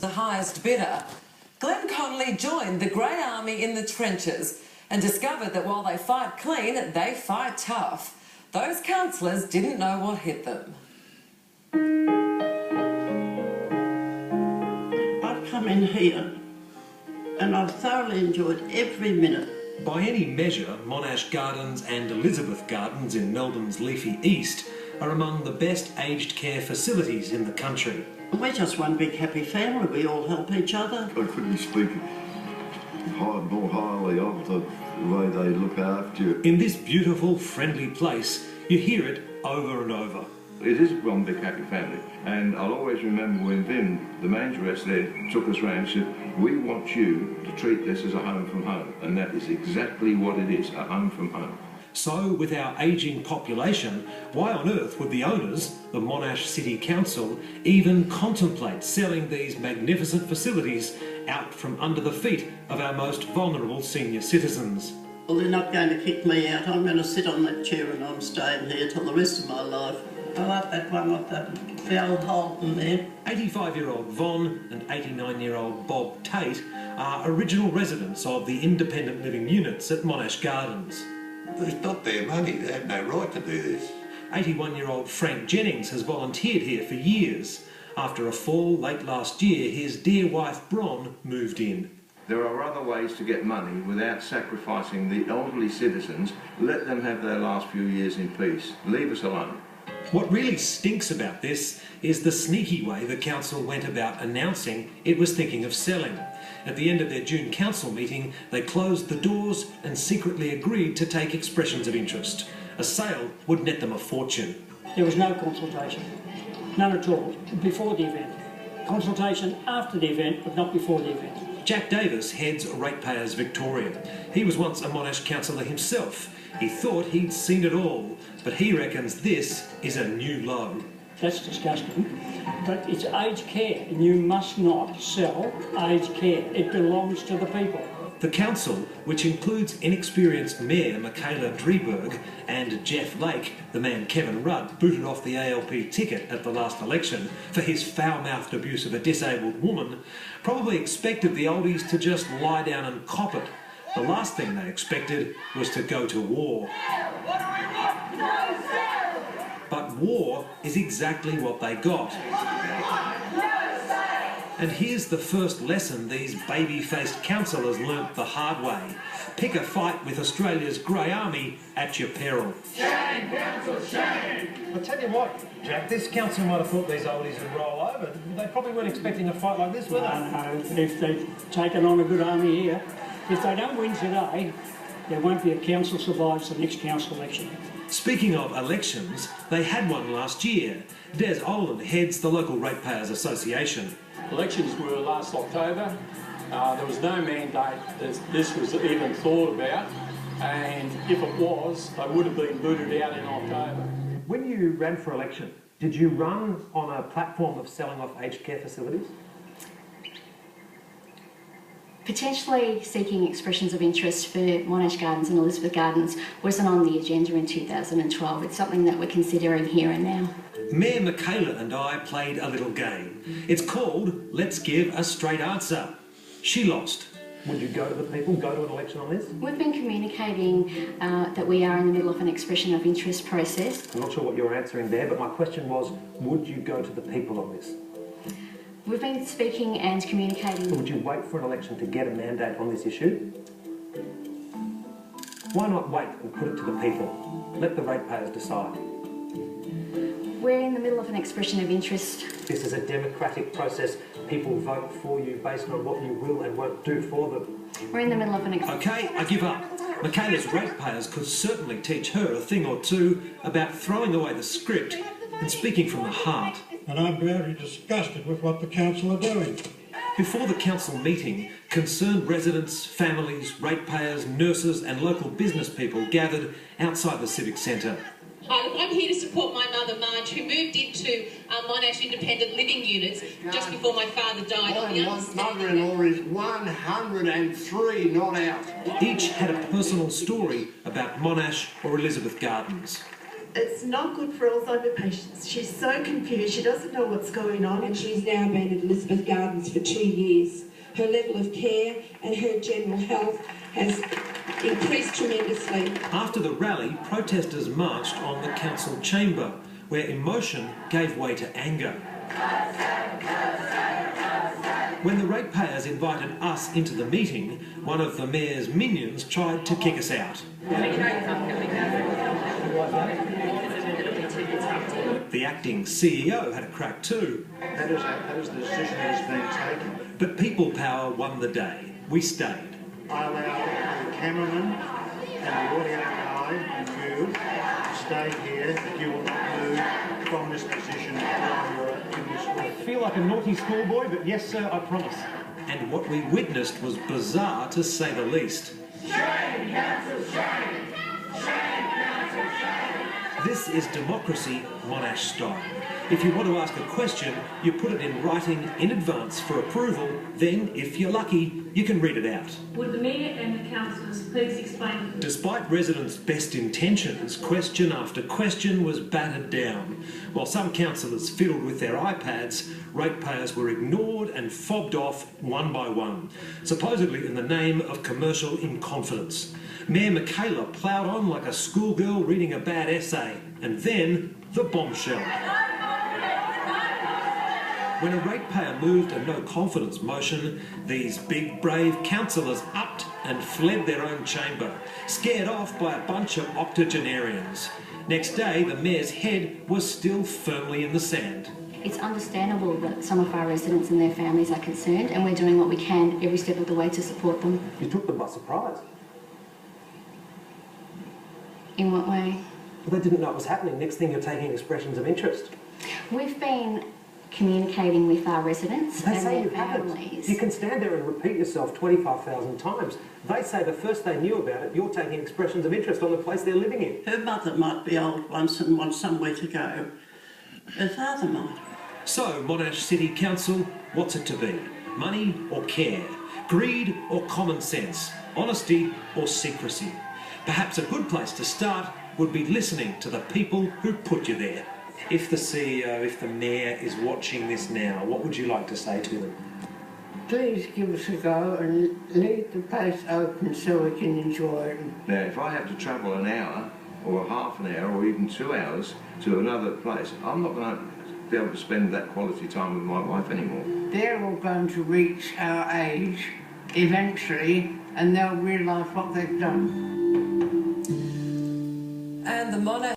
the highest bidder. Glenn Connolly joined the Grey Army in the trenches and discovered that while they fight clean, they fight tough. Those councillors didn't know what hit them. I've come in here and I've thoroughly enjoyed every minute. By any measure, Monash Gardens and Elizabeth Gardens in Melbourne's leafy east are among the best aged care facilities in the country. We're just one big happy family. We all help each other. I couldn't speak more highly of the way they look after you. In this beautiful, friendly place, you hear it over and over. It is one big happy family, and I'll always remember when Vin, the manageress there, took us round and said, we want you to treat this as a home from home, and that is exactly what it is, a home from home. So, with our ageing population, why on earth would the owners, the Monash City Council, even contemplate selling these magnificent facilities out from under the feet of our most vulnerable senior citizens? Well, they're not going to kick me out. I'm going to sit on that chair and I'm staying here till the rest of my life. I like that one with that foul hole in there. 85-year-old Von and 89-year-old Bob Tate are original residents of the independent living units at Monash Gardens. It's not their money, they have no right to do this. 81-year-old Frank Jennings has volunteered here for years. After a fall late last year, his dear wife Bron moved in. There are other ways to get money without sacrificing the elderly citizens. Let them have their last few years in peace. Leave us alone. What really stinks about this is the sneaky way the council went about announcing it was thinking of selling. At the end of their June council meeting, they closed the doors and secretly agreed to take expressions of interest. A sale would net them a fortune. There was no consultation, none at all, before the event. Consultation after the event, but not before the event. Jack Davis heads Ratepayers Victoria. He was once a Monash councillor himself. He thought he'd seen it all, but he reckons this is a new low. That's disgusting, but it's aged care, and you must not sell aged care. It belongs to the people. The council, which includes inexperienced Mayor Michaela Drieberg and Jeff Lake, the man Kevin Rudd booted off the ALP ticket at the last election for his foul-mouthed abuse of a disabled woman, probably expected the oldies to just lie down and cop it. The last thing they expected was to go to war. But war is exactly what they got. And here's the first lesson these baby-faced councillors learnt the hard way. Pick a fight with Australia's Grey Army at your peril. Shame, council, shame! I'll tell you what, Jack, this council might have thought these oldies would roll over. They probably weren't expecting a fight like this, were they? No, if they've taken on a good army here, if they don't win today, there won't be a council survives the next council election. Speaking of elections, they had one last year. Des Oland heads the local Ratepayers Association. Elections were last October. There was no mandate that this was even thought about, and if it was, they would have been booted out in October. When you ran for election, did you run on a platform of selling off aged care facilities? Potentially seeking expressions of interest for Monash Gardens and Elizabeth Gardens wasn't on the agenda in 2012. It's something that we're considering here and now. Mayor Michaela and I played a little game. It's called Let's Give a Straight Answer. She lost. Would you go to the people, go to an election on this? We've been communicating that we are in the middle of an expression of interest process. I'm not sure what you're answering there, but my question was, would you go to the people on this? We've been speaking and communicating. Would you wait for an election to get a mandate on this issue? Why not wait and put it to the people? Let the ratepayers decide. We're in the middle of an expression of interest. This is a democratic process. People vote for you based on what you will and won't do for them. We're in the middle of an... OK, I give up. Michaela's ratepayers could certainly teach her a thing or two about throwing away the script and speaking from the heart. And I'm very disgusted with what the council are doing. Before the council meeting, concerned residents, families, ratepayers, nurses and local business people gathered outside the Civic Centre. I'm here to support my mother, Marge, who moved into Monash independent living units just before my father died. My mother-in-law is 103 not out. Each had a personal story about Monash or Elizabeth Gardens. It's not good for Alzheimer's patients. She's so confused, she doesn't know what's going on. And she's now been at Elizabeth Gardens for 2 years. Her level of care and her general health has increased tremendously. After the rally, protesters marched on the council chamber, where emotion gave way to anger. When the ratepayers invited us into the meeting, one of the mayor's minions tried to kick us out. The acting CEO had a crack too. That is the decision that has been taken. But people power won the day. We stayed. I allow the cameraman and the audio guy and you to stay here, that you will not move from this position while you're in this room. I feel like a naughty schoolboy, but yes, sir, I promise. And what we witnessed was bizarre, to say the least. Shame, council, shame! Shame, council, shame! This is democracy Monash style. If you want to ask a question, you put it in writing in advance for approval, then, if you're lucky, you can read it out. Would the Mayor and the councillors please explain? Despite residents' best intentions, question after question was battered down. While some councillors fiddled with their iPads, ratepayers were ignored and fobbed off one by one, supposedly in the name of commercial inconfidence. Mayor Michaela ploughed on like a schoolgirl reading a bad essay, and then the bombshell. When a ratepayer moved a no-confidence motion, these big, brave councillors upped and fled their own chamber, scared off by a bunch of octogenarians. Next day, the mayor's head was still firmly in the sand. It's understandable that some of our residents and their families are concerned, and we're doing what we can every step of the way to support them. You took them by surprise. In what way? Well, they didn't know it was happening. Next thing, you're taking expressions of interest. We've been communicating with our residents They and say their you families. haven't. You can stand there and repeat yourself 25,000 times. They say the first they knew about it, you're taking expressions of interest on the place they're living in. Her mother might be old once and want somewhere to go. Her father might. So, Monash City Council, what's it to be? Money or care? Greed or common sense? Honesty or secrecy? Perhaps a good place to start would be listening to the people who put you there. If the CEO, if the Mayor is watching this now, what would you like to say to them? Please give us a go and leave the place open so we can enjoy it. Now, if I have to travel an hour, or half an hour, or even 2 hours to another place, I'm not going to be able to spend that quality time with my wife anymore. They're all going to reach our age eventually, and they'll realise what they've done. And the Monash